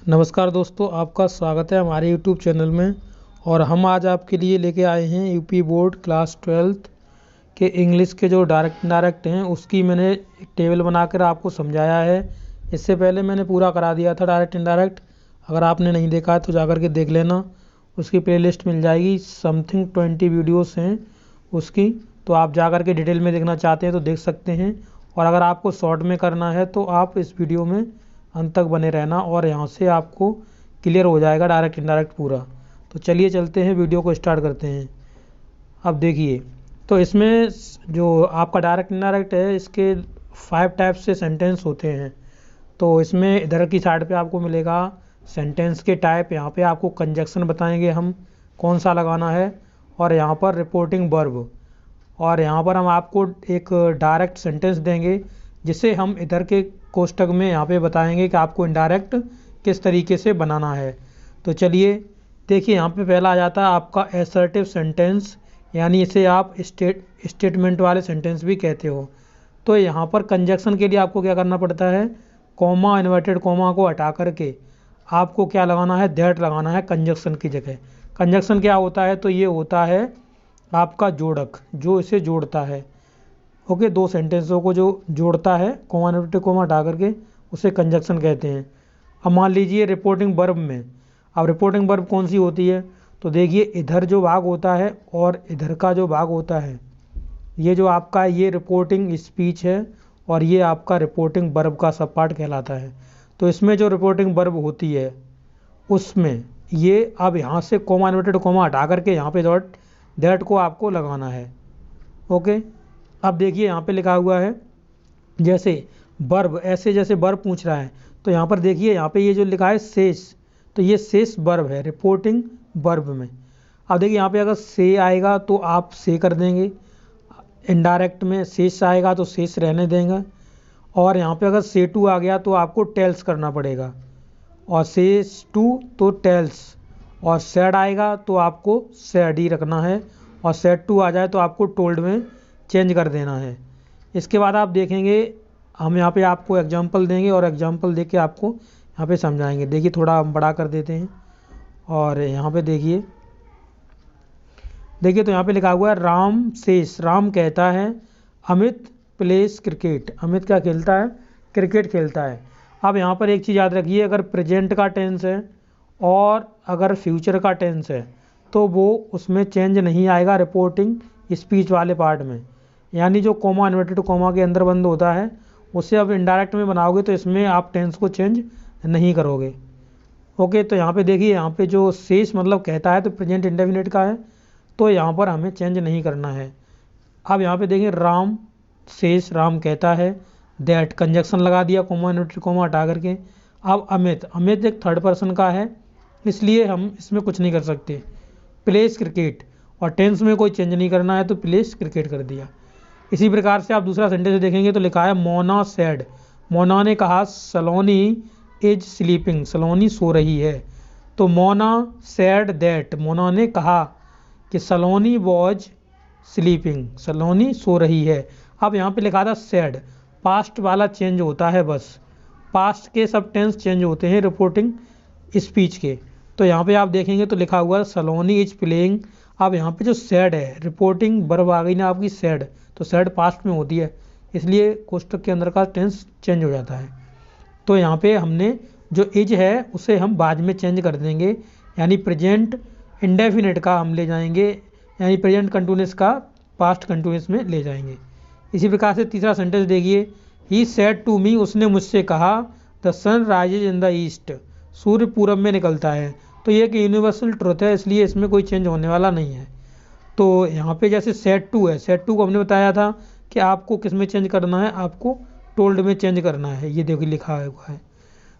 नमस्कार दोस्तों, आपका स्वागत है हमारे YouTube चैनल में। और हम आज आपके लिए लेके आए हैं यूपी बोर्ड क्लास 12th के इंग्लिश के जो डायरेक्ट हैं उसकी मैंने एक टेबल बनाकर आपको समझाया है। इससे पहले मैंने पूरा करा दिया था डायरेक्ट इनडायरेक्ट। अगर आपने नहीं देखा है तो जाकर के देख लेना, उसकी प्लेलिस्ट मिल जाएगी। समथिंग 20 वीडियोस हैं उसकी, तो आप जाकर के डिटेल में देखना चाहते हैं तो देख सकते हैं। और अगर आपको शॉर्ट में करना है तो आप इस वीडियो में अंत तक बने रहना और यहाँ से आपको क्लियर हो जाएगा डायरेक्ट इनडायरेक्ट पूरा। तो चलिए चलते हैं, वीडियो को स्टार्ट करते हैं। अब देखिए, तो इसमें जो आपका डायरेक्ट इनडायरेक्ट है इसके 5 टाइप से सेंटेंस होते हैं। तो इसमें इधर की साइड पे आपको मिलेगा सेंटेंस के टाइप। यहाँ पे आपको कंजक्शन बताएंगे हम कौन सा लगाना है, और यहाँ पर रिपोर्टिंग वर्ब, और यहाँ पर हम आपको एक डायरेक्ट सेंटेंस देंगे जिसे हम इधर के कोष्टक में यहाँ पे बताएंगे कि आपको इनडायरेक्ट किस तरीके से बनाना है। तो चलिए देखिए, यहाँ पे पहला आ जाता है आपका असर्टिव सेंटेंस, यानी इसे आप स्टेटमेंट वाले सेंटेंस भी कहते हो। तो यहाँ पर कंजक्शन के लिए आपको क्या करना पड़ता है, कॉमा, इन्वर्टेड कॉमा को हटा करके आपको क्या लगाना है, दैट लगाना है कंजक्शन की जगह। कंजक्शन क्या होता है, तो ये होता है आपका जोड़क जो इसे जोड़ता है। ओके, दो सेंटेंसों को जो जोड़ता है, कॉमा इन्वर्टेड कॉमा हटा करके, उसे कंजक्शन कहते हैं। अब मान लीजिए रिपोर्टिंग वर्ब में, अब रिपोर्टिंग वर्ब कौन सी होती है, तो देखिए इधर जो भाग होता है और इधर का जो भाग होता है, ये जो आपका ये रिपोर्टिंग स्पीच है और ये आपका रिपोर्टिंग वर्ब का सब पार्ट कहलाता है। तो इसमें जो रिपोर्टिंग वर्ब होती है उसमें ये अब यहाँ से कॉमा इन्वर्टेड कॉमा हटा करके यहाँ पे डॉट दैट को आपको लगाना है। ओके, अब देखिए यहाँ पे लिखा हुआ है जैसे वर्ब, ऐसे जैसे वर्ब पूछ रहा है, तो यहाँ पर देखिए यहाँ पे ये जो लिखा है शेष, तो ये शेष वर्ब है रिपोर्टिंग वर्ब में। अब देखिए यहाँ पे अगर से आएगा तो आप से कर देंगे, इनडायरेक्ट में शेष आएगा तो शेष रहने देंगे, और यहाँ पे अगर से टू आ गया तो आपको टेल्स करना पड़ेगा, और शेष टू तो टेल्स, और सैड आएगा तो आपको सैड ही रखना है, और सैड टू आ जाए तो आपको टोल्ड में चेंज कर देना है। इसके बाद आप देखेंगे हम यहाँ पे आपको एग्जांपल देंगे और एग्जांपल दे के आपको यहाँ पे समझाएंगे। देखिए थोड़ा हम बड़ा कर देते हैं, और यहाँ पे देखिए तो यहाँ पे लिखा हुआ है राम शेष, राम कहता है अमित प्लेस क्रिकेट, अमित क्या खेलता है, क्रिकेट खेलता है। अब यहाँ पर एक चीज़ याद रखिए, अगर प्रेजेंट का टेंस है और अगर फ्यूचर का टेंस है तो वो उसमें चेंज नहीं आएगा रिपोर्टिंग स्पीच वाले पार्ट में। यानी जो कॉमा इन्वर्टेड कॉमा के अंदर बंद होता है उसे अब इनडायरेक्ट में बनाओगे तो इसमें आप टेंस को चेंज नहीं करोगे। ओके, तो यहाँ पे देखिए यहाँ पे जो शेष मतलब कहता है तो प्रेजेंट इंडेफिनिट का है, तो यहाँ पर हमें चेंज नहीं करना है। अब यहाँ पे देखिए राम शेष, राम कहता है, दैट कंजक्शन लगा दिया कॉमा इन्वर्टेड कॉमा हटा करके। अब अमित, अमित एक थर्ड पर्सन का है इसलिए हम इसमें कुछ नहीं कर सकते। प्लेस क्रिकेट, और टेंस में कोई चेंज नहीं करना है तो प्लेस क्रिकेट कर दिया। इसी प्रकार से आप दूसरा सेंटेंस देखेंगे तो लिखा है मोना सैड, मोना ने कहा सलोनी इज स्लीपिंग, सलोनी सो रही है। तो मोना सैड दैट, मोना ने कहा कि सलोनी वॉज स्लीपिंग, सलोनी सो रही है। अब यहाँ पे लिखा था सैड, पास्ट वाला चेंज होता है, बस पास्ट के सब टेंस चेंज होते हैं रिपोर्टिंग स्पीच के। तो यहाँ पे आप देखेंगे तो लिखा हुआ है सलोनी इज प्लेइंग। अब यहाँ पे जो सैड है, रिपोर्टिंग वर्ब आ गई ना आपकी सैड, तो सैड पास्ट में होती है इसलिए कोष्टक के अंदर का टेंस चेंज हो जाता है। तो यहाँ पे हमने जो इज है उसे हम बाद में चेंज कर देंगे, यानी प्रेजेंट इंडेफिनिट का हम ले जाएंगे, यानी प्रेजेंट कंटिन्यूअस का पास्ट कंटिन्यूअस में ले जाएंगे। इसी प्रकार से तीसरा सेंटेंस देखिए, ही सेड टू मी, उसने मुझसे कहा, the sun rises in the east, सूर्य पूरब में निकलता है। तो ये एक यूनिवर्सल ट्रुथ है इसलिए इसमें कोई चेंज होने वाला नहीं है। तो यहाँ पे जैसे सेट टू है, सेट टू को हमने बताया था कि आपको किस में चेंज करना है, आपको टोल्ड में चेंज करना है, ये देखिए लिखा हुआ है।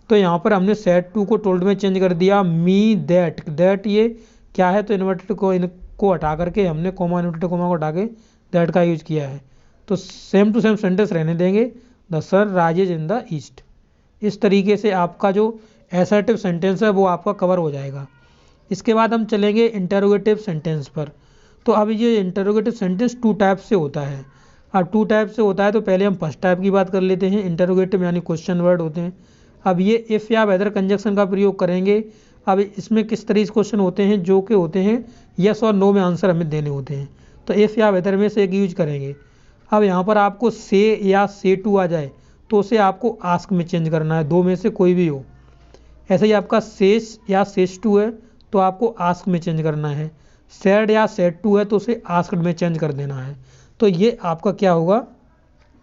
तो यहाँ पर हमने सेट टू को टोल्ड में चेंज कर दिया। मी दैट, दैट ये क्या है, तो इन्वर्टेड को इनको हटा करके हमने कॉमा इन्वर्टेड कॉमा को हटा के दैट का यूज किया है। तो सेम टू सेम सेंटेंस रहने देंगे, the sun rises in the east. इस तरीके से आपका जो असर्टिव सेंटेंस है वो आपका कवर हो जाएगा। इसके बाद हम चलेंगे इंटरोगेटिव सेंटेंस पर। तो अब ये इंटरोगेटिव सेंटेंस 2 टाइप से होता है। अब 2 टाइप से होता है तो पहले हम फर्स्ट टाइप की बात कर लेते हैं। इंटरोगेटिव यानी क्वेश्चन वर्ड होते हैं। अब ये इफ़ या वेदर कंजक्शन का प्रयोग करेंगे। अब इसमें किस तरह से क्वेश्चन होते हैं जो कि होते हैं यस और नो में आंसर हमें देने होते हैं, तो इफ़ या वेदर में से एक यूज करेंगे। अब यहाँ पर आपको से या से टू आ जाए तो उसे आपको आस्क में चेंज करना है, दो में से कोई भी हो। ऐसे ही आपका सेस या सेस टू है तो आपको आस्क में चेंज करना है। सैड या सैड टू है तो उसे आस्क्ड में चेंज कर देना है। तो ये आपका क्या होगा,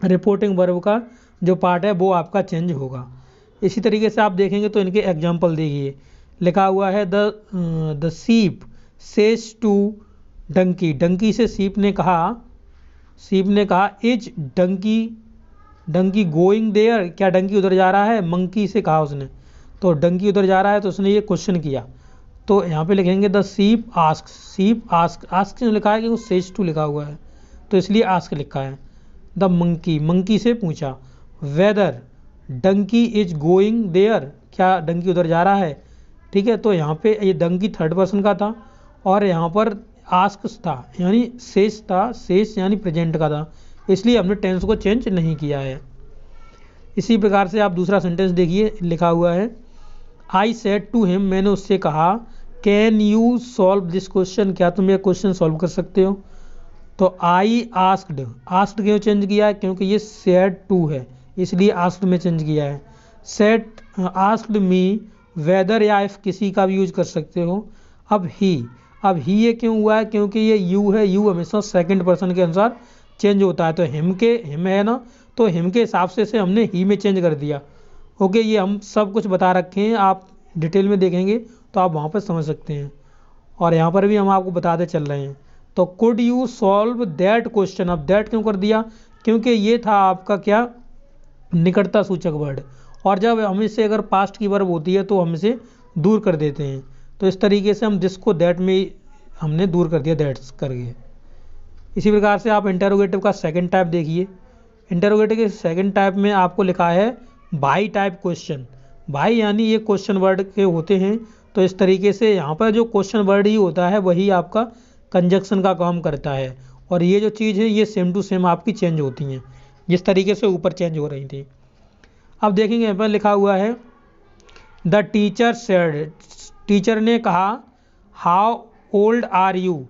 रिपोर्टिंग वर्ब का जो पार्ट है वो आपका चेंज होगा। इसी तरीके से आप देखेंगे तो इनके एग्जाम्पल देखिए, लिखा हुआ है the ship says to Dunki, Dunki से सीप ने कहा इज डंकी गोइंग देयर, क्या डंकी उधर जा रहा है, मंकी से कहा उसने, तो डंकी उधर जा रहा है तो उसने ये क्वेश्चन किया। तो यहाँ पे लिखेंगे द सीप आस्क क्यों लिखा है, क्योंकि सेज टू लिखा हुआ है तो इसलिए आस्क लिखा है। द मंकी से पूछा। Whether donkey is going there, क्या डंकी उधर जा रहा है, ठीक है। तो यहाँ पे ये डंकी थर्ड पर्सन का था और यहाँ पर आस्क था यानी शेष था, शेष यानी प्रेजेंट का था, इसलिए हमने टेंस को चेंज नहीं किया है। इसी प्रकार से आप दूसरा सेंटेंस देखिए, लिखा हुआ है आई सेड टू हिम, मैंने उससे कहा can you solve this question, क्या तुम यह क्वेश्चन सॉल्व कर सकते हो। तो आई आस्क्ड क्यों चेंज किया है, क्योंकि ये सेड टू है इसलिए आस्क्ड में चेंज किया है। सेड आस्क्ड मी वेदर या इफ किसी का भी यूज कर सकते हो। अब ही ये क्यों हुआ है, क्योंकि ये यू है, यू हमेशा सेकंड पर्सन के अनुसार चेंज होता है। तो हिम है ना, तो हिम के हिसाब से हमने ही में चेंज कर दिया। ओके, ये हम सब कुछ बता रखे हैं, आप डिटेल में देखेंगे तो आप वहाँ पर समझ सकते हैं। और यहाँ पर भी हम आपको बताते चल रहे हैं। तो could you solve that question, अब दैट क्यों कर दिया, क्योंकि ये था आपका क्या, निकटता सूचक वर्ड, और जब हम इससे अगर पास्ट की वर्ब होती है तो हम इसे दूर कर देते हैं। तो इस तरीके से हम दिस को दैट में हमने दूर कर दिया, दैट्स करके। इसी प्रकार से आप इंटरोगेटिव का सेकंड टाइप देखिए। इंटरोगेटिव के सेकंड टाइप में आपको लिखा है भाई टाइप क्वेश्चन। भाई यानी ये क्वेश्चन वर्ड के होते हैं, तो इस तरीके से यहाँ पर जो क्वेश्चन वर्ड ही होता है वही आपका कंजक्शन का काम करता है। और ये जो चीज़ है ये सेम टू सेम आपकी चेंज होती हैं, जिस तरीके से ऊपर चेंज हो रही थी। अब देखेंगे यहाँ पर लिखा हुआ है द टीचर सेड, टीचर ने कहा हाउ ओल्ड आर यू,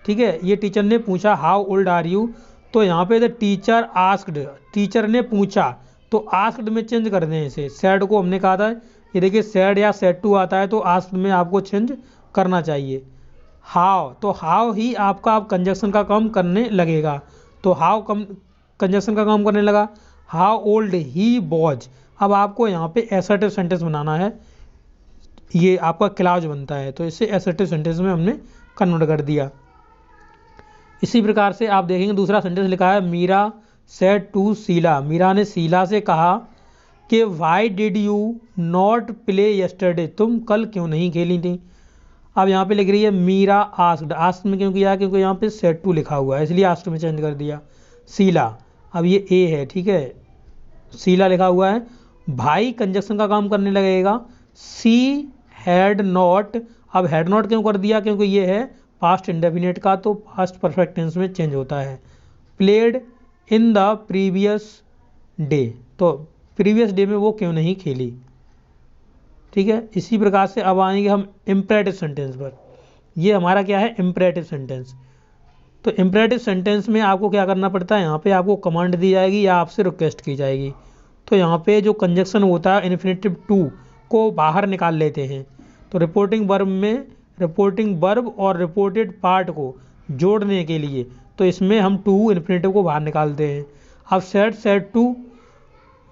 ठीक है। ये टीचर ने पूछा हाउ ओल्ड आर यू, तो यहाँ पे द टीचर आस्क्ड, टीचर ने पूछा, तो आस्क्ड में चेंज कर दें इसे। सैड को हमने कहा था, ये देखिए सैड या सैड टू आता है तो आस्क्ड में आपको चेंज करना चाहिए। हाउ, तो हाउ ही आपका आप कंजक्शन का काम करने लगेगा, तो हाउ कंजक्शन का काम करने लगा। हाउ ओल्ड ही वॉज, अब आपको यहाँ पे एसर्टिव सेंटेंस बनाना है, ये आपका क्लॉज बनता है, तो इसे एसर्टिव सेंटेंस में हमने कन्वर्ट कर दिया। इसी प्रकार से आप देखेंगे दूसरा सेंटेंस लिखा है मीरा सेड टू शीला, मीरा ने शीला से कहा कि why did you not play yesterday, तुम कल क्यों नहीं खेली थी। अब यहाँ पे लिख रही है मीरा आस्क्ड, आस्क्ड में क्यों किया, क्योंकि यहाँ पे सेड टू लिखा हुआ है इसलिए आस्क्ड में चेंज कर दिया। शीला, अब ये ए है, ठीक है, शीला लिखा हुआ है। भाई कंजक्शन का काम करने लगेगा। सी हैड नॉट, अब हैड नॉट क्यों कर दिया, क्योंकि ये है पास्ट इंडेफिनिट का, तो पास्ट परफेक्ट टेंस में चेंज होता है। Played in the previous day, तो प्रीवियस डे में वो क्यों नहीं खेली, ठीक है। इसी प्रकार से अब आएंगे हम इम्परेटिव सेंटेंस पर। ये हमारा क्या है, इम्परेटिव सेंटेंस। तो इम्परेटिव सेंटेंस में आपको क्या करना पड़ता है, यहाँ पे आपको कमांड दी जाएगी या आपसे रिक्वेस्ट की जाएगी। तो यहाँ पे जो कंजक्शन होता है इन्फिनेटिव टू को बाहर निकाल लेते हैं। तो रिपोर्टिंग वर्ब में रिपोर्टिंग वर्ब और रिपोर्टेड पार्ट को जोड़ने के लिए तो इसमें हम टू इन्फिनेटिव को बाहर निकालते हैं। अब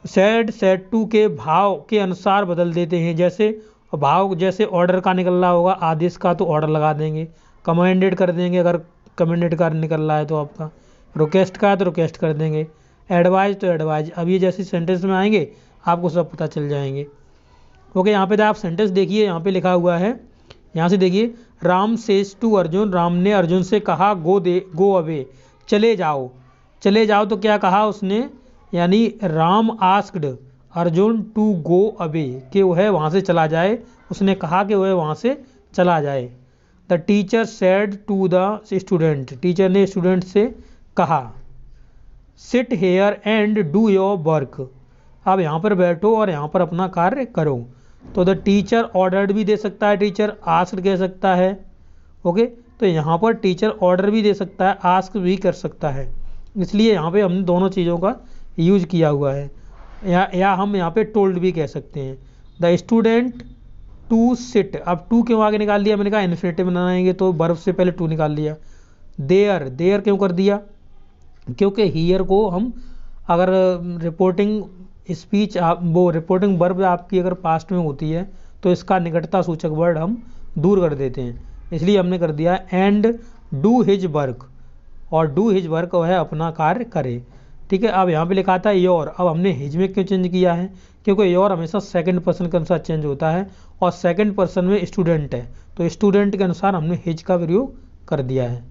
सेड टू के भाव के अनुसार बदल देते हैं, जैसे भाव जैसे ऑर्डर का निकल रहा होगा आदेश का तो ऑर्डर लगा देंगे, कमेंडेड कर देंगे अगर कमेंडेड का निकल रहा है तो आपका, रिक्वेस्ट का है तो रिक्वेस्ट कर देंगे, एडवाइज तो एडवाइज। अब ये जैसे सेंटेंस में आएंगे आपको सब पता चल जाएंगे। ओके, यहाँ पे आप सेंटेंस देखिए, यहाँ पे लिखा हुआ है, यहाँ से देखिए राम सेज टू अर्जुन, राम ने अर्जुन से कहा गो अवे, चले जाओ। तो क्या कहा उसने, यानी Ram asked Arjun to go away, कि वह वहाँ से चला जाए, उसने कहा कि वह वहाँ से चला जाए। The teacher said to the student, teacher ने स्टूडेंट से कहा sit here and do your work, अब यहाँ पर बैठो और यहाँ पर अपना कार्य करो। तो द टीचर ऑर्डर्ड भी दे सकता है, टीचर आस्क्ड कह सकता है। ओके, तो यहाँ पर टीचर ऑर्डर भी दे सकता है, आस्क भी कर सकता है, इसलिए यहाँ पे हमने दोनों चीज़ों का यूज किया हुआ है। या हम यहाँ पे टोल्ड भी कह सकते हैं। द स्टूडेंट टू सिट, अब टू क्यों आगे निकाल दिया, मैंने कहा इन्फिनेटिव बनाएंगे तो वर्ब से पहले टू निकाल लिया। देयर, देयर क्यों कर दिया, क्योंकि हियर को हम अगर रिपोर्टिंग स्पीच वो रिपोर्टिंग वर्ब आपकी अगर पास्ट में होती है तो इसका निकटता सूचक वर्ड हम दूर कर देते हैं, इसलिए हमने कर दिया एंड डू हिज वर्क, और डू हिज वर्क है अपना कार्य करे। ठीक है, अब यहाँ पे लिखा था योर, अब हमने हिज में क्यों चेंज किया है, क्योंकि योर हमेशा सेकंड पर्सन के अनुसार चेंज होता है और सेकंड पर्सन में स्टूडेंट है, तो स्टूडेंट के अनुसार हमने हिज का प्रयोग कर दिया है।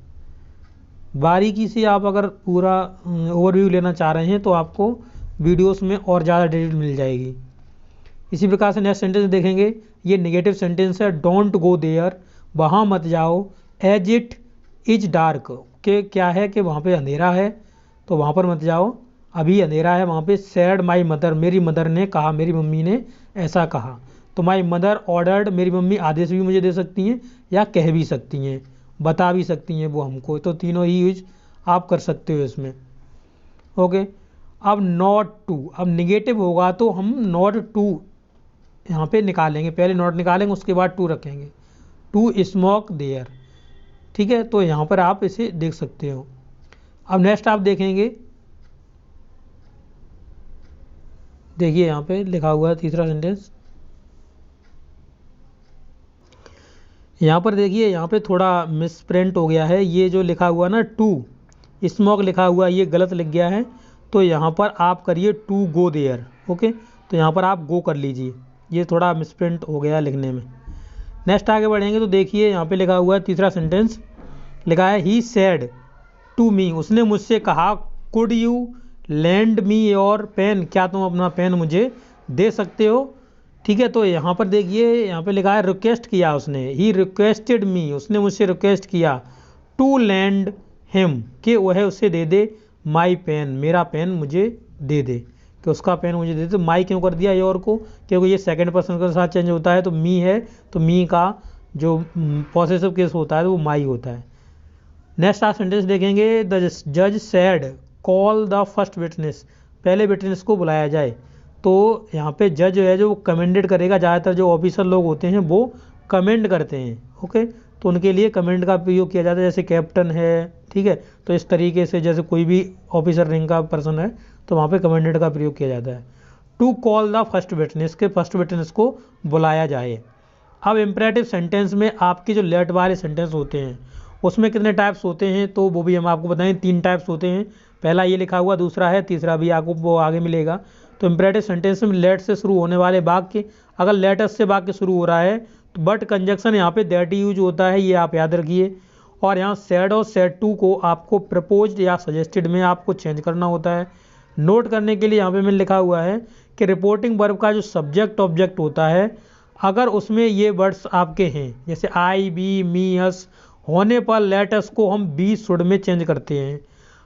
बारीकी से आप अगर पूरा ओवरव्यू लेना चाह रहे हैं तो आपको वीडियोस में और ज़्यादा डिटेल मिल जाएगी। इसी प्रकार से नेक्स्ट सेंटेंस देखेंगे, ये नेगेटिव सेंटेंस है। डोंट गो देयर, वहाँ मत जाओ। एज इट इज डार्क, के क्या है कि वहाँ पे अंधेरा है तो वहाँ पर मत जाओ, अभी अंधेरा है वहाँ पे। सैड माई मदर, मेरी मदर ने कहा, मेरी मम्मी ने ऐसा कहा। तो माई मदर ऑर्डर्ड, मेरी मम्मी आदेश भी मुझे दे सकती हैं या कह भी सकती हैं, बता भी सकती हैं वो हमको, तो तीनों ही यूज आप कर सकते हो इसमें। ओके, अब नॉट टू, अब निगेटिव होगा तो हम नॉट टू यहाँ पे निकालेंगे, पहले नॉट निकालेंगे उसके बाद टू रखेंगे। टू स्मोक देयर, ठीक है, तो यहाँ पर आप इसे देख सकते हो। अब नेक्स्ट आप देखेंगे, देखिए यहाँ पे लिखा हुआ है तीसरा सेंटेंस, यहाँ पर देखिए यहाँ पे थोड़ा मिसप्रिंट हो गया है, ये जो लिखा हुआ ना टू स्मोक लिखा हुआ ये गलत लिख गया है, तो यहाँ पर आप करिए टू गो देयर। ओके, तो यहाँ पर आप गो कर लीजिए, ये थोड़ा मिसप्रिंट हो गया लिखने में। नेक्स्ट आगे बढ़ेंगे तो देखिए यहाँ पे लिखा हुआ है तीसरा सेंटेंस, लिखा है ही सैड टू मी, उसने मुझसे कहा, could you lend me your pen, क्या तुम अपना पेन मुझे दे सकते हो। ठीक है, तो यहाँ पर देखिए यहाँ पे लिखा है रिक्वेस्ट किया उसने, ही रिक्वेस्टेड मी, उसने मुझसे रिक्वेस्ट किया, टू लैंड हिम, कि वह उसे दे दे माई पेन, मेरा पेन मुझे दे दे, कि उसका पेन मुझे दे दे। तो माई क्यों कर दिया योर को, क्योंकि ये सेकंड पर्सन के साथ चेंज होता है, तो मी है तो मी का जो पॉसेसिव केस होता है वो माई होता है। नेक्स्ट आप सेंटेंस देखेंगे, द जज sad call the first witness, पहले विटनेस को बुलाया जाए। तो यहाँ पे जज है जो कमेंडेड करेगा, ज़्यादातर जो ऑफिसर लोग होते हैं वो कमेंड करते हैं। ओके, तो उनके लिए कमेंड का प्रयोग किया जाता है, जैसे कैप्टन है, ठीक है, तो इस तरीके से जैसे कोई भी ऑफिसर रैंक का पर्सन है तो वहाँ पे कमेंडेड का प्रयोग किया जाता है। To call the first witness, के फर्स्ट विटनेस को बुलाया जाए। अब इम्परेटिव सेंटेंस में आपके जो लेट वाले सेंटेंस होते हैं उसमें कितने टाइप्स होते हैं तो वो भी हम आपको बताएं, 3 टाइप्स होते हैं। पहला ये लिखा हुआ, दूसरा है, तीसरा भी आपको वो आगे मिलेगा। तो इम्परेटिव सेंटेंस में लेट से शुरू होने वाले वाक्य, अगर लेटस से वाक्य शुरू हो रहा है तो बट कंजक्शन यहाँ पे दैट यूज होता है, ये आप याद रखिए। और यहाँ सैड और सैड टू को आपको प्रपोज्ड या सजेस्टेड में आपको चेंज करना होता है। नोट करने के लिए यहाँ पे मैंने लिखा हुआ है कि रिपोर्टिंग वर्ब का जो सब्जेक्ट ऑब्जेक्ट होता है, अगर उसमें ये वर्ड्स आपके हैं जैसे आई, बी, मी, अस होने पर लेटस को हम बी शुड में चेंज करते हैं,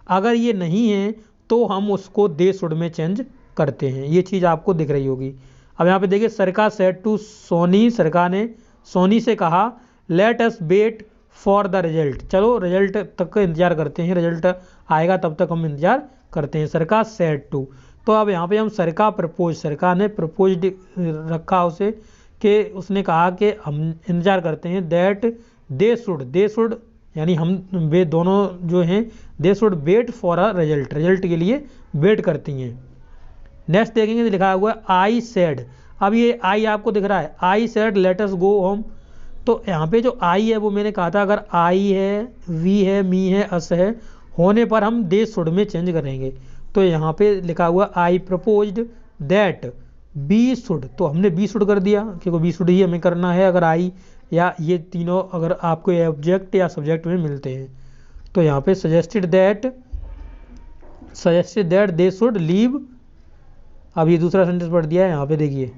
अगर ये नहीं है तो हम उसको दे शुड में चेंज करते हैं। ये चीज़ आपको दिख रही होगी। अब यहाँ पे देखिए, सरका सेड टू सोनी, सरका ने सोनी से कहा, let us wait for the result, चलो रिजल्ट तक का इंतजार करते हैं, रिजल्ट आएगा तब तक हम इंतजार करते हैं। सरका सेड टू, तो अब यहाँ पे हम सरका प्रपोज, सरका ने प्रपोज रखा उसे कि उसने कहा कि हम इंतजार करते हैं, दैट दे शुड यानी हम वे दोनों जो हैं they should wait for a result, result के लिए वेट करती हैं। नेक्स्ट देखेंगे तो लिखा हुआ है आई सेड, अब ये आई आपको दिख रहा है, I said let us go home. तो यहाँ पे जो आई है वो मैंने कहा था, अगर आई है, वी है, मी है, अस है, होने पर हम दे शुड में चेंज करेंगे। तो यहाँ पे लिखा हुआ आई प्रपोज्ड दैट बी शुड, तो हमने बी शुड कर दिया क्योंकि बी शुड ही हमें करना है अगर आई या ये तीनों अगर आपको ऑब्जेक्ट या सब्जेक्ट में मिलते हैं। तो यहाँ पे suggested that they should leave, अब ये दूसरा सेंटेंस पढ़ दिया है यहाँ पे देखिए,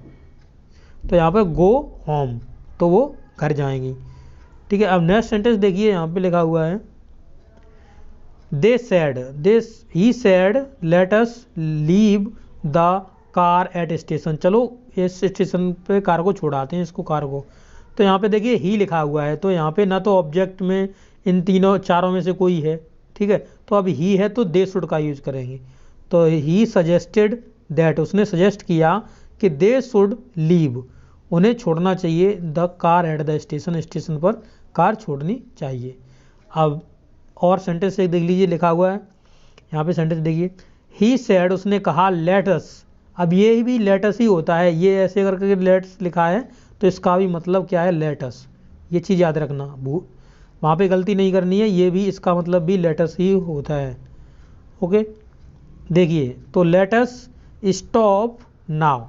तो यहाँ पे गो होम, तो वो घर जाएंगी। ठीक है, अब नेक्स्ट सेंटेंस देखिए यहाँ पे लिखा हुआ है, they said, he said let us leave the car at station, चलो इस स्टेशन पे कार को छोड़ाते हैं, इसको कार को। तो यहाँ पे देखिए ही लिखा हुआ है, तो यहाँ पे ना तो ऑब्जेक्ट में इन तीनों चारों में से कोई है, ठीक है। तो अब ही है तो दे शुड का यूज करेंगे। तो ही सजेस्टेड दैट, उसने सजेस्ट किया कि दे शुड लीव, उन्हें छोड़ना चाहिए the car at the station, station पर कार छोड़नी चाहिए। अब और सेंटेंस एक देख लीजिए, लिखा हुआ है यहाँ पे सेंटेंस देखिए, ही सेड, उसने कहा लेट अस। अब ये भी लेट अस ही होता है, ये ऐसे करके लेट्स लिखा है तो इसका भी मतलब क्या है, लेट अस। ये चीज़ याद रखना, वहाँ पे गलती नहीं करनी है, ये भी इसका मतलब भी लेट अस ही होता है। ओके, देखिए तो let us stop now,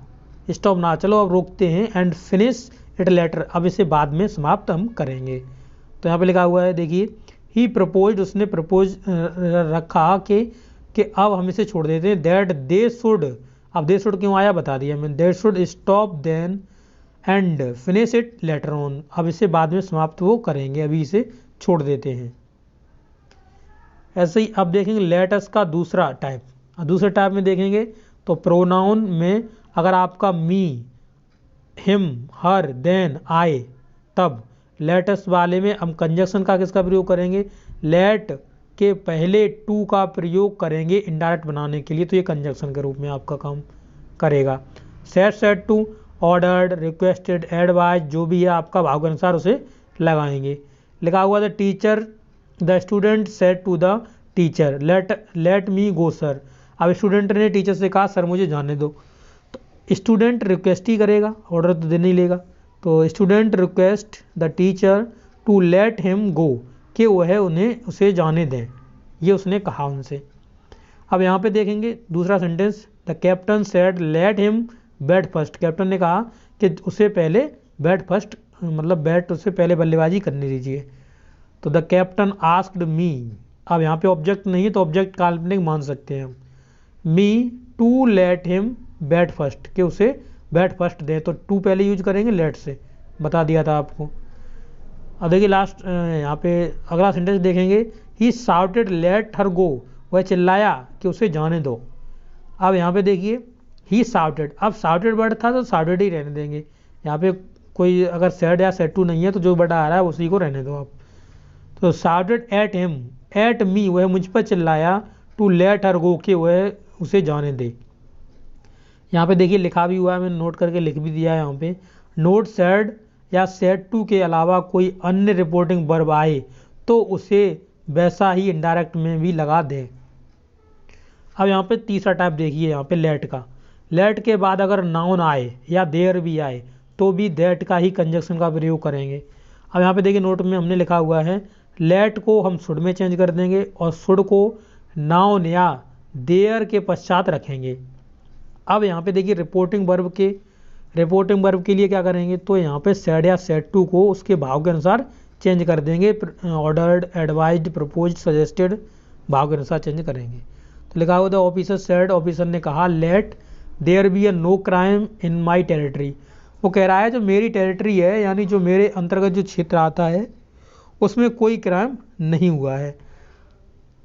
stop now, चलो अब रोकते हैं, एंड फिनिश इट लेटर, अब इसे बाद में समाप्त हम करेंगे। तो यहाँ पे लिखा हुआ है देखिए, ही प्रपोज, उसने प्रपोज रखा कि अब हम इसे छोड़ देते हैं, दैट दे शुड, अब दे शुड क्यों आया बता दिया मैंने, they should stop then and finish it later on, अब इसे बाद में समाप्त वो करेंगे, अभी इसे छोड़ देते हैं। ऐसे ही अब देखेंगे लेट अस का दूसरा टाइप, दूसरे टाइप में देखेंगे तो प्रोनाउन में अगर आपका मी, हिम, हर, देन, आई, तब लेट अस वाले में हम कंजक्शन का किसका प्रयोग करेंगे, लेट के पहले टू का प्रयोग करेंगे इनडायरेक्ट बनाने के लिए, तो ये कंजक्शन के रूप में आपका काम करेगा। Said, said to, ordered, requested, advise, जो भी है आपका भाव के अनुसार उसे लगाएंगे। लिखा हुआ the teacher, the student said to the teacher let me go sir, अब स्टूडेंट ने टीचर से कहा सर मुझे जाने दो, तो स्टूडेंट रिक्वेस्ट ही करेगा, ऑर्डर तो देने ही लेगा। तो student request the teacher to let him go, कि वह उन्हें उसे जाने दें, ये उसने कहा उनसे। अब यहाँ पे देखेंगे दूसरा sentence, the captain said let him bat first, captain ने कहा कि उसे पहले बैट फर्स्ट, मतलब बैट उससे पहले बल्लेबाजी करने दीजिए। तो द कैप्टन आस्क्ड मी, अब यहाँ पे ऑब्जेक्ट नहीं है तो ऑब्जेक्ट काल्पनिक मान सकते हैं हम, me to let him bat first, कि उसे बैट फर्स्ट दे, तो टू पहले यूज करेंगे, लेट से बता दिया था आपको। अब देखिए लास्ट यहाँ पे अगला सेंटेंस देखेंगे, ही शाउटेड लेट हर गो, वह चिल्लाया कि उसे जाने दो। अब यहाँ पे देखिए ही शाउटेड, अब शाउटेड वर्ड था तो शाउटेड ही रहने देंगे, यहाँ पे कोई अगर सेड या सेड टू नहीं है तो जो वर्ड आ रहा है उसी को रहने दो आप। तो shouted at him, at me, वह मुझ पर चिल्लाया, टू लेट हर गो, कि वह उसे जाने दे। यहाँ पे देखिए लिखा भी हुआ है, मैंने नोट करके लिख भी दिया है यहाँ पे, नोट सेड या सेड टू के अलावा कोई अन्य रिपोर्टिंग वर्ब आए तो उसे वैसा ही इनडायरेक्ट में भी लगा दें। अब यहाँ पे तीसरा टाइप देखिए, यहाँ पे लेट का, लेट के बाद अगर नाउन आए या देयर भी आए तो भी दैट का ही कंजक्शन का प्रयोग करेंगे। अब यहाँ पे देखिए नोट में हमने लिखा हुआ है, लेट को हम शुड में चेंज कर देंगे और शुड को नाउन या देयर के पश्चात रखेंगे। अब यहाँ पे देखिए रिपोर्टिंग वर्ब के लिए क्या करेंगे, तो यहाँ पे सेड या सेड टू को उसके भाव के अनुसार चेंज कर देंगे, ऑर्डर्ड, एडवाइज्ड, प्रपोज्ड, सजेस्टेड, भाव के अनुसार चेंज करेंगे। तो लिखा हुआ था ऑफिसर सेड, ऑफिसर ने कहा, let there be a no crime in my territory, वो कह रहा है जो मेरी टेरिटरी है, यानी जो मेरे अंतर्गत जो क्षेत्र आता है उसमें कोई क्राइम नहीं हुआ है।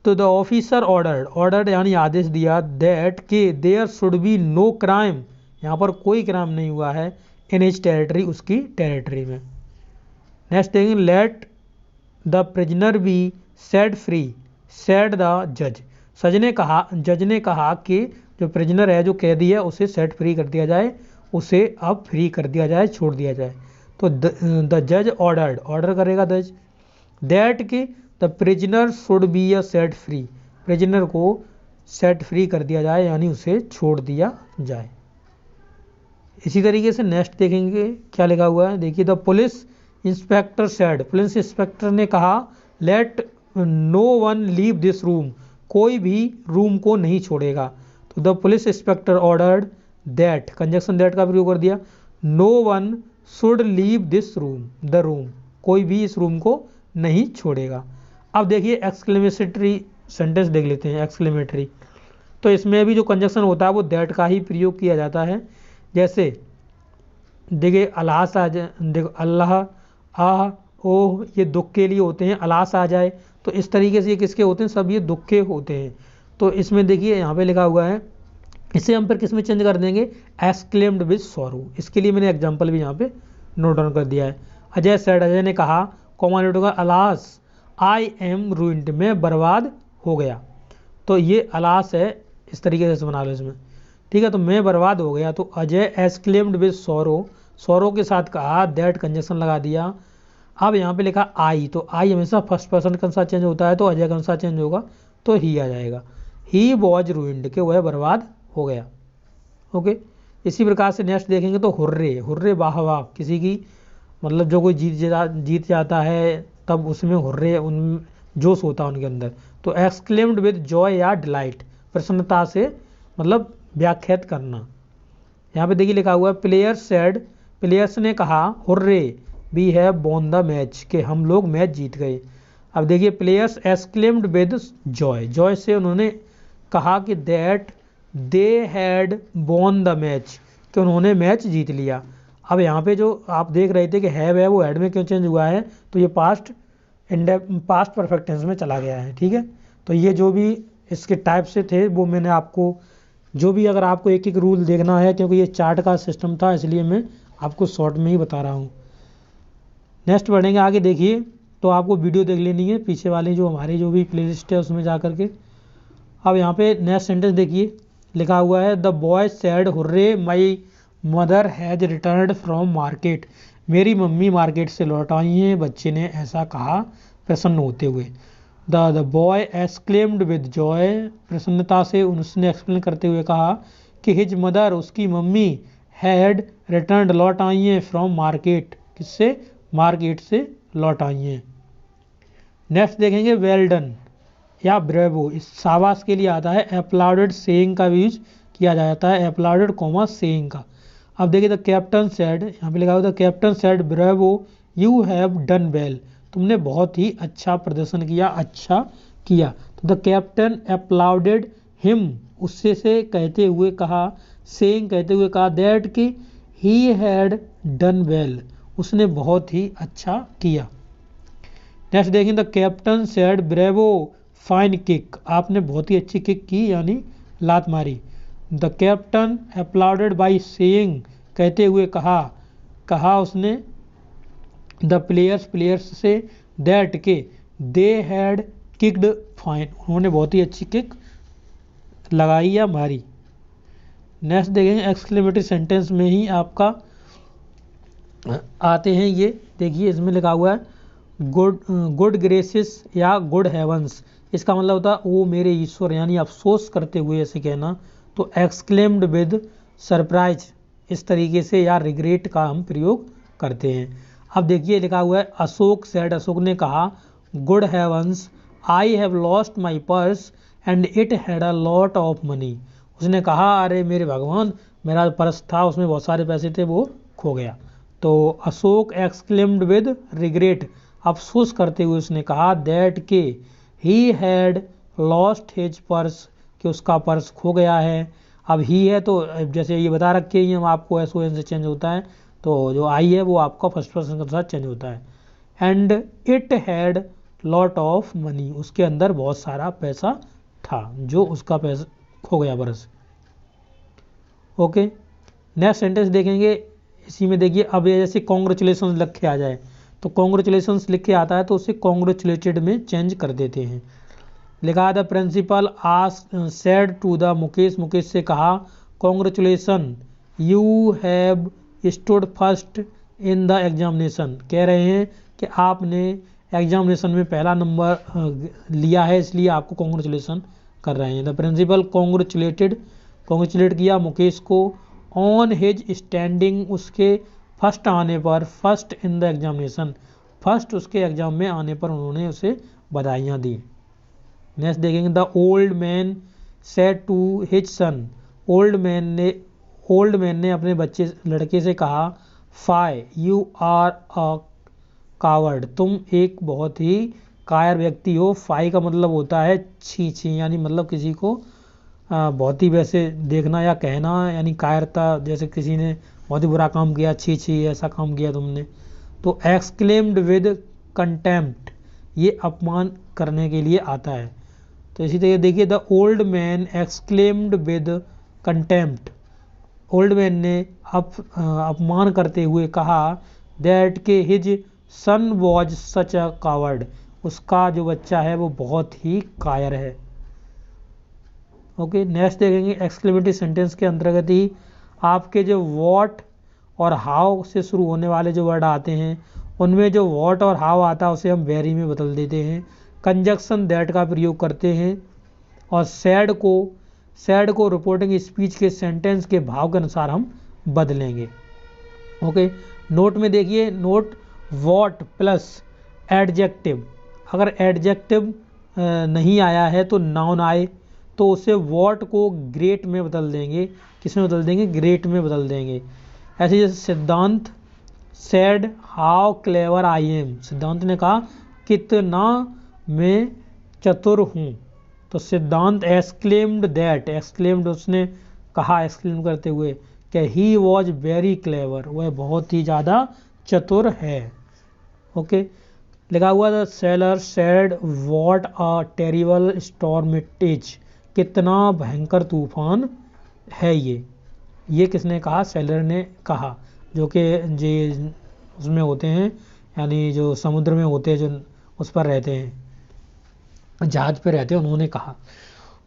तो द ऑफिसर ऑर्डर्ड यानी आदेश दिया, दैट के there should be no crime, यहाँ पर कोई क्राइम नहीं हुआ है, इन हिज टेरिटरी, उसकी टेरिटरी में। नेक्स्ट देखेंगे, let the prisoner be set free, said the जज, जज ने कहा कि जो प्रिजनर है, जो कैदी है, उसे सेट फ्री कर दिया जाए, उसे अब फ्री कर दिया जाए, छोड़ दिया जाए। तो द जज ऑर्डर करेगा जज, दैट कि the prisoner should be a set free, prisoner को सेट फ्री कर दिया जाए, यानी उसे छोड़ दिया जाए। इसी तरीके से नेक्स्ट देखेंगे क्या लिखा हुआ है, देखिए the police inspector said, police inspector ने कहा, let no one leave this room, कोई भी रूम को नहीं छोड़ेगा। तो the police inspector ordered that, conjunction that का प्रयोग कर दिया, no one should leave this room, the room, कोई भी इस रूम को नहीं छोड़ेगा। अब देखिए एक्सक्लेमेटरी सेंटेंस देख लेते हैं, एक्सक्लेमेटरी, तो इसमें भी जो कंजक्शन होता है वो दैट का ही प्रयोग किया जाता है। जैसे देखिए अल्लाह, आह, ओह, ये दुख के लिए होते हैं, अलास आ जाए, तो इस तरीके से ये किसके होते हैं, सब ये दुख के होते हैं। तो इसमें देखिए यहाँ पे लिखा हुआ है, इसे हम फिर किस में चेंज कर देंगे, एक्सक्लेम्ड विद सॉरो। इसके लिए मैंने एग्जाम्पल भी यहाँ पे नोट डाउन कर दिया है। अजय सेड, अजय ने कहा, कॉमा का अलास आई एम रूइंड, मैं बर्बाद हो गया। तो ये अलास है, इस तरीके से बना लो इसमें, ठीक है। तो मैं बर्बाद हो गया, तो Ajay exclaimed with sorrow, sorrow के साथ कहा, दैट कंजक्शन लगा दिया। अब यहाँ पे लिखा आई, तो आई हमेशा फर्स्ट पर्सन के अनुसार चेंज होता है, तो अजय के अनुसार चेंज होगा तो ही आ जाएगा। ही वॉज रूइंड, के वह बर्बाद हो गया। ओके, इसी प्रकार से नेक्स्ट देखेंगे तो हुर्रे, हुर्रे वाह वाह, किसी की मतलब जो कोई जीत जाता है तब उसमें हुर्रे, उन जोश होता है उनके अंदर। तो एक्सक्लेम्ड विद जॉय या डिलाइट, प्रसन्नता से मतलब व्याख्यात करना। यहाँ पे देखिए लिखा हुआ है प्लेयर्स सेड, प्लेयर्स ने कहा, hurray we have won the match, के हम लोग मैच जीत गए। अब देखिए players exclaimed with joy, joy से उन्होंने कहा कि that they had won the match, कि उन्होंने मैच जीत लिया। अब यहाँ पे जो आप देख रहे थे कि हैव है वो हैड में क्यों चेंज हुआ है, तो ये पास्ट परफेक्ट टेंस में चला गया है, ठीक है। तो ये जो भी इसके टाइप से थे वो मैंने आपको, जो भी अगर आपको एक एक रूल देखना है, क्योंकि ये चार्ट का सिस्टम था इसलिए मैं आपको शॉर्ट में ही बता रहा हूँ। नेक्स्ट बढ़ेंगे आगे, देखिए तो आपको वीडियो देख लेनी है पीछे वाली जो हमारी जो भी प्लेलिस्ट है उसमें जा करके। अब यहाँ पे नेक्स्ट सेंटेंस देखिए लिखा हुआ है, the boy sad hurray my mother has returned from market, मेरी मम्मी मार्केट से लौट आई हैं, बच्चे ने ऐसा कहा प्रसन्न होते हुए। The boy exclaimed with Joy, प्रसन्नता से उसने एक्सप्लेन करते हुए कहा कि हिज मदर, उसकी मम्मी, हैड रिटर्न्ड, लौट आई हैं, फ्रॉम मार्केट, किससे, मार्केट से लौट आई हैं। नेक्स्ट देखेंगे वेल डन या ब्रेवो, इस शाबाश के लिए आता है। अपलाउडेड सेइंग का यूज किया जाता है, अपलाउडेड कॉमा सेइंग का। अब देखिए द कैप्टन सेड, यहाँ पे लिखा हुआ the captain said bravo you have done well, तुमने बहुत ही अच्छा प्रदर्शन किया, अच्छा किया। तो द कैप्टन अपलाउडेड हिम, उससे से कहते हुए कहा, सेइंग कहते हुए कहा, दैट कि ही हैड डन वेल, उसने बहुत ही अच्छा किया। नेक्स्ट देखें the captain said bravo fine kick, आपने बहुत ही अच्छी किक की, यानी लात मारी। The captain applauded by saying, कहते हुए कहा उसने, द प्लेयर्स से, दैट के दे हैड किक्ड फाइन, उन्होंने बहुत ही अच्छी किक लगाई या मारी। नेक्स्ट देखेंगे एक्सक्लेमेटरी सेंटेंस में ही आपका आते हैं ये, देखिए इसमें लिखा हुआ है गुड ग्रेसिस या गुड हेवंस, इसका मतलब होता है वो मेरे ईश्वर, यानी अफसोस करते हुए ऐसे कहना। तो एक्सक्लेम्ड विद सरप्राइज, इस तरीके से या रिग्रेट का हम प्रयोग करते हैं। अब देखिए लिखा हुआ है अशोक सेड, अशोक ने कहा, good heavens I have lost my purse and it had a lot of money, उसने कहा अरे मेरे भगवान, मेरा पर्स था उसमें बहुत सारे पैसे थे, वो खो गया। तो अशोक एक्सक्लेम्ड विद रिग्रेट, अफसोस करते हुए उसने कहा, दैट के he had lost his purse, कि उसका पर्स खो गया है। अब ही है तो जैसे ये बता रखे ही हम आपको, एस ओ एन से चेंज होता है, तो जो आई है वो आपका फर्स्ट पर्सन के साथ चेंज होता है। And it had lot of money, उसके अंदर बहुत सारा पैसा था, जो उसका पैसा खो गया पर्स। ओके, नेक्स्ट सेंटेंस देखेंगे, इसी में देखिए अब ये जैसे कॉन्ग्रेचुलेशन लिख के आ जाए, तो कॉन्ग्रेचुलेशन लिख के आता है तो उसे कॉन्ग्रेचुलेटेड में चेंज कर देते हैं। लिखा the principal asked said to the Mukesh, Mukesh से कहा, congratulation you have stood first in the examination, कह रहे हैं कि आपने एग्जामिनेशन में पहला नंबर लिया है, इसलिए आपको कॉन्ग्रेचुलेसन कर रहे हैं। द प्रिंसिपल कॉन्ग्रेचुलेट किया मुकेश को, ऑन हिज स्टैंडिंग, उसके फर्स्ट आने पर, first in the examination, first उसके एग्जाम में आने पर उन्होंने उसे बधाइयाँ दी। नेक्स्ट देखेंगे the old man said to his son, old man ने अपने बच्चे लड़के से कहा, fie you are a coward, तुम एक बहुत ही कायर व्यक्ति हो। फाई का मतलब होता है छी छी, यानी मतलब किसी को बहुत ही वैसे देखना या कहना, यानी कायरता, जैसे किसी ने बहुत ही बुरा काम किया, छी छी ऐसा काम किया तुमने। तो एक्सक्लेम्ड विद कंटेम्प्ट, ये अपमान करने के लिए आता है। तो इसी तरह देखिए the old man exclaimed with contempt, old man ने अपमान करते हुए कहा दैट के his son was such a coward, उसका जो बच्चा है वो बहुत ही कायर है। ओके, नेक्स्ट देखेंगे एक्सक्लेमेटरी सेंटेंस के अंतर्गत ही आपके जो वॉट और हाउ से शुरू होने वाले जो वर्ड आते हैं उनमें जो वॉट और हाउ आता है उसे हम वेरी में बदल देते हैं, कंजक्शन दैट का प्रयोग करते हैं और सैड को रिपोर्टिंग स्पीच के सेंटेंस के भाव के अनुसार हम बदलेंगे। ओके, नोट में देखिए, नोट वॉट प्लस एडजेक्टिव, अगर एडजेक्टिव नहीं आया है तो नाउन आए तो उसे वॉट को ग्रेट में बदल देंगे। किस में बदल देंगे? ग्रेट में बदल देंगे। ऐसे जैसे सिद्धांत said how clever I am, सिद्धांत ने कहा कितना मैं चतुर हूँ, तो सिद्धांत एक्सक्लेम्ड दैट, एक्सक्लेम्ड उसने कहा एक्सक्लेम करते हुए कि ही वॉज वेरी क्लेवर, वह बहुत ही ज़्यादा चतुर है। ओके, लिखा हुआ the seller said what a terrible storm it is, कितना भयंकर तूफान है ये किसने कहा? सेलर ने कहा, जो कि जे उसमें होते हैं, यानी जो समुद्र में होते हैं, जो उस पर रहते हैं, जहाज पे रहते हैं, उन्होंने कहा।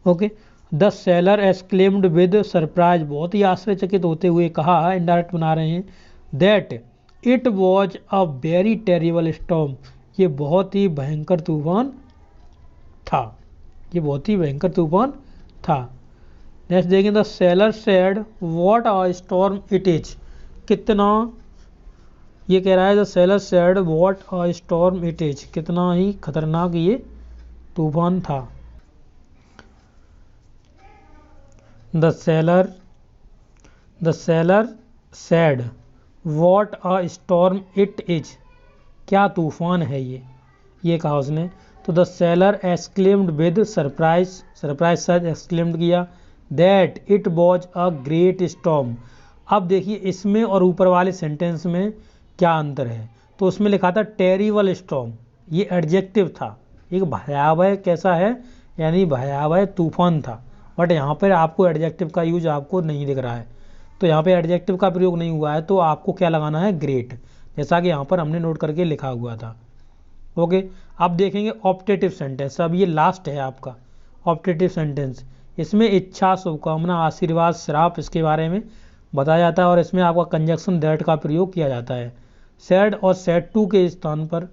Okay, the seller exclaimed with surprise, बहुत ही आश्चर्यचकित होते हुए कहा, इनडायरेक्ट बना रहे हैं, that it was a very terrible storm, ये बहुत ही भयंकर तूफान था, ये बहुत ही भयंकर तूफान था। नेक्स्ट देखें, the seller said what a storm it is, कितना, ये कह रहा है the seller said what a storm it is, कितना ही खतरनाक ये तूफान था। The seller said what a storm it is, क्या तूफान है ये कहा उसने। तो the seller exclaimed with surprise, surprise से एक्सक्लेम्ड किया, that it was a great storm. अब देखिए इसमें और ऊपर वाले सेंटेंस में क्या अंतर है, तो उसमें लिखा था टेरिबल स्टॉर्म, ये एडजेक्टिव था, एक भयावह कैसा है, यानी भयावह तूफान था, बट यहाँ पर आपको एडजेक्टिव का यूज आपको नहीं दिख रहा है, तो यहाँ पे एडजेक्टिव का प्रयोग नहीं हुआ है, तो आपको क्या लगाना है? ग्रेट, जैसा कि यहाँ पर हमने नोट करके लिखा हुआ था। ओके, अब देखेंगे ऑप्टेटिव सेंटेंस, अब ये लास्ट है आपका ऑप्टेटिव सेंटेंस, इसमें इच्छा, शुभकामना, आशीर्वाद, श्राप, इसके बारे में बताया जाता है और इसमें आपका कंजक्शन दैट का प्रयोग किया जाता है। सैड और सैड टू के स्थान पर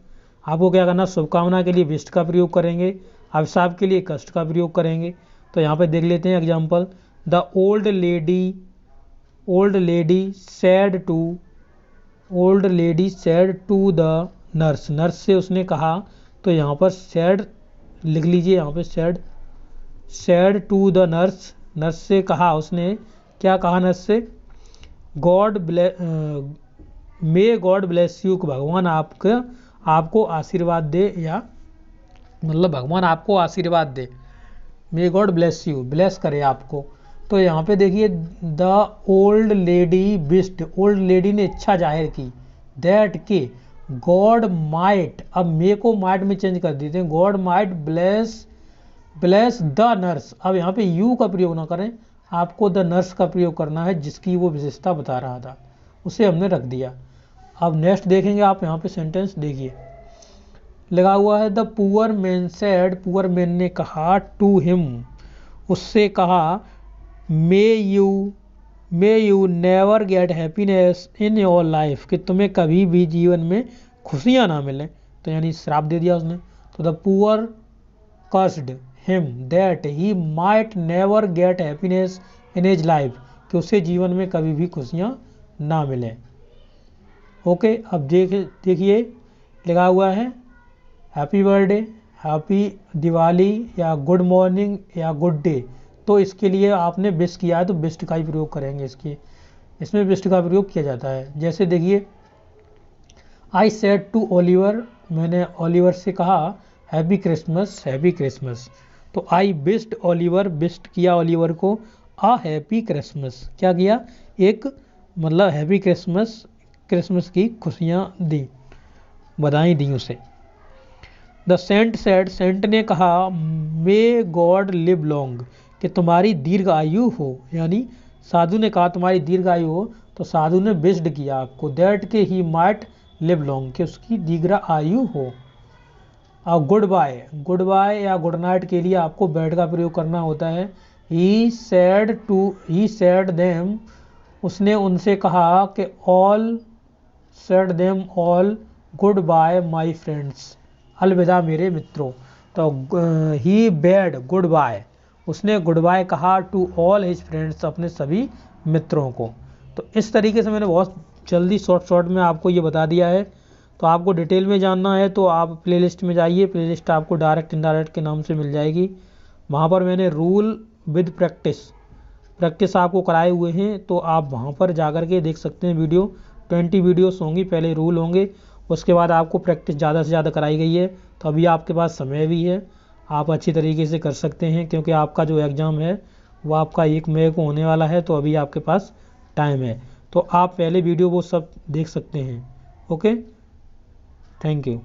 आपको क्या करना? शुभकामना के लिए विस्ट का प्रयोग करेंगे, अभिशाप के लिए कष्ट का प्रयोग करेंगे। तो यहाँ पर देख लेते हैं example, the old lady said to the nurse, nurse से उसने कहा, तो यहाँ पर सैड लिख लीजिए, यहाँ पे said to the nurse, nurse से कहा उसने, क्या कहा नर्स से? मे गॉड ब्लेस यू, भगवान आपको आशीर्वाद दे, या मतलब भगवान आपको आशीर्वाद दे, may God bless you, bless करे आपको। तो यहाँ पे देखिए the old lady wished, old lady ने इच्छा जाहिर की, दैट के गॉड माइट, अब मे को माइट में चेंज कर देते हैं, God might bless the nurse, अब यहाँ पे यू का प्रयोग ना करें, आपको द नर्स का प्रयोग करना है, जिसकी वो विशेषता बता रहा था, उसे हमने रख दिया। अब नेक्स्ट देखेंगे आप, यहाँ पे सेंटेंस देखिए लगा हुआ है, the poor man said, poor man ने कहा, टू हिम, उससे कहा, may you never get happiness in your life, कि तुम्हें कभी भी जीवन में खुशियाँ ना मिलें, तो यानी श्राप दे दिया उसने। तो the poor cursed him that he might never get happiness in his life, कि उसे जीवन में कभी भी खुशियाँ ना मिलें। ओके, अब देखिए लिखा हुआ है हैप्पी बर्थडे, हैप्पी दिवाली, या गुड मॉर्निंग, या गुड डे, तो इसके लिए आपने विश किया है तो विश का ही प्रयोग करेंगे, इसमें विश का प्रयोग किया जाता है। जैसे देखिए, आई सेड टू ओलिवर, मैंने ओलिवर से कहा, हैप्पी क्रिसमस, तो आई विश्ड ओलिवर, विश्ड किया ओलिवर को अ हैप्पी क्रिसमस, क्या किया? एक मतलब हैप्पी क्रिसमस की खुशियाँ दी, बधाई दी उसे। द सेंट सेड, सेंट ने कहा, मे गॉड लिव लॉन्ग, कि तुम्हारी दीर्घ आयु हो, यानी साधु ने कहा तुम्हारी दीर्घ आयु हो, तो साधु ने विश्ड किया आपको दैट के ही माइट लिव लॉन्ग, कि उसकी दीर्घ आयु हो। और गुड बाय या गुड नाइट के लिए आपको बैड का प्रयोग करना होता है। ही सेड देम, उसने उनसे कहा कि said them all good bye my friends, अलविदा मेरे मित्रों। तो ही बेड गुड बाय, उसने गुड बाय कहा टू ऑल हिज फ्रेंड्स, अपने सभी मित्रों को। तो इस तरीके से मैंने बहुत जल्दी शॉर्ट में आपको ये बता दिया है। तो आपको डिटेल में जानना है तो आप प्लेलिस्ट में जाइए, प्लेलिस्ट आपको डायरेक्ट इनडायरेक्ट के नाम से मिल जाएगी। वहाँ पर मैंने रूल विद प्रैक्टिस आपको कराए हुए हैं, तो आप वहाँ पर जा कर के देख सकते हैं। 20 वीडियोस होंगी, पहले रूल होंगे, उसके बाद आपको प्रैक्टिस ज़्यादा से ज़्यादा कराई गई है। तो अभी आपके पास समय भी है, आप अच्छी तरीके से कर सकते हैं, क्योंकि आपका जो एग्ज़ाम है वो आपका 1 मई को होने वाला है, तो अभी आपके पास टाइम है। तो आप पहले वीडियो वो सब देख सकते हैं। Okay, thank you.